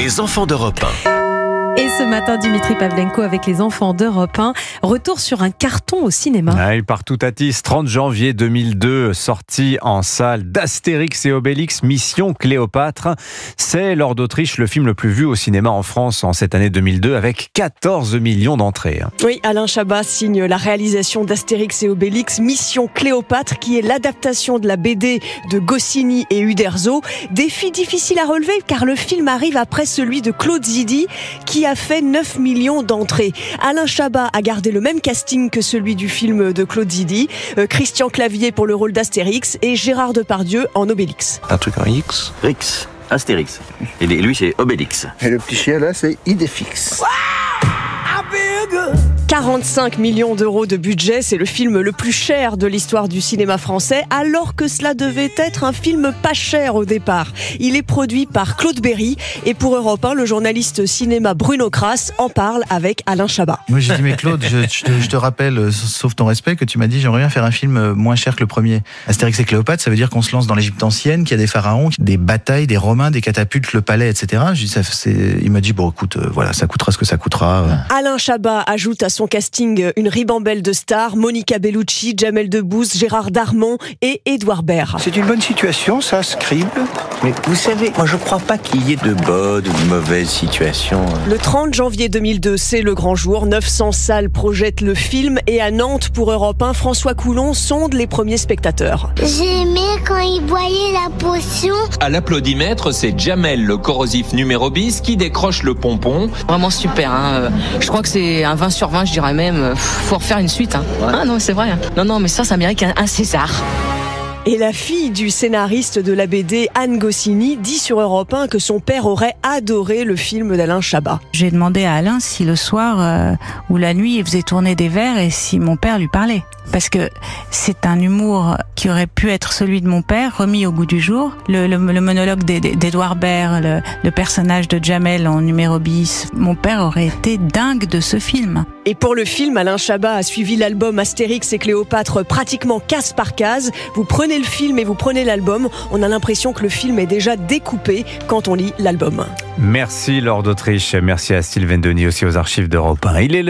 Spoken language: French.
Les enfants d'Europe 1. Et ce matin, Dimitri Pavlenko avec les enfants d'Europe 1. Retour sur un carton au cinéma. Il part tout à 30 janvier 2002, sortie en salle d'Astérix et Obélix, Mission Cléopâtre. C'est Lord d'Autriche, le film le plus vu au cinéma en France en cette année 2002, avec 14 millions d'entrées. Oui, Alain Chabat signe la réalisation d'Astérix et Obélix, Mission Cléopâtre, qui est l'adaptation de la BD de Goscinny et Uderzo. Défi difficile à relever, car le film arrive après celui de Claude Zidi, qui a fait 9 millions d'entrées. Alain Chabat a gardé le même casting que celui du film de Claude Zidi. Christian Clavier pour le rôle d'Astérix et Gérard Depardieu en Obélix. Un truc en X. Rix, Astérix. Et lui, c'est Obélix. Et le petit chien là, c'est Idéfix. 45 millions d'euros de budget, c'est le film le plus cher de l'histoire du cinéma français, alors que cela devait être un film pas cher au départ. Il est produit par Claude Berry et pour Europe 1, le journaliste cinéma Bruno Kras en parle avec Alain Chabat. Moi j'ai dit mais Claude, je te rappelle, sauf ton respect, que tu m'as dit j'aimerais bien faire un film moins cher que le premier. Astérix et Cléopâtre, ça veut dire qu'on se lance dans l'Égypte ancienne, qu'il y a des pharaons, des batailles, des Romains, des catapultes, le palais, etc. Il m'a dit bon écoute, voilà, ça coûtera ce que ça coûtera. Alain Chabat ajoute à son casting une ribambelle de stars, Monica Bellucci, Jamel Debbouze, Gérard Darmon et Édouard Baird. C'est une bonne situation, ça, Scribe. Mais vous savez, moi je crois pas qu'il y ait de bonnes ou de mauvaises situations. Le 30 janvier 2002, c'est le grand jour. 900 salles projettent le film et à Nantes, pour Europe 1, François Coulon sonde les premiers spectateurs. J'aimais quand il boyait la potion. À l'applaudimètre, c'est Jamel, le corrosif numéro bis, qui décroche le pompon. Vraiment super, hein. Je crois que c'est un 20 sur 20, je dirais même. Faut refaire une suite. Hein. Ouais. Ah non, c'est vrai. Non, mais ça mérite un César. Et la fille du scénariste de la BD, Anne Goscinny, dit sur Europe 1 que son père aurait adoré le film d'Alain Chabat. J'ai demandé à Alain si le soir ou la nuit il faisait tourner des verres et si mon père lui parlait. Parce que c'est un humour qui aurait pu être celui de mon père, remis au goût du jour. Le monologue d'Édouard Baird, le personnage de Jamel en numéro bis. Mon père aurait été dingue de ce film. Et pour le film, Alain Chabat a suivi l'album Astérix et Cléopâtre pratiquement case par case. Vous prenez le film et vous prenez l'album. On a l'impression que le film est déjà découpé quand on lit l'album. Merci Lord d'Autriche, merci à Sylvain Denis aussi aux archives d'Europe 1.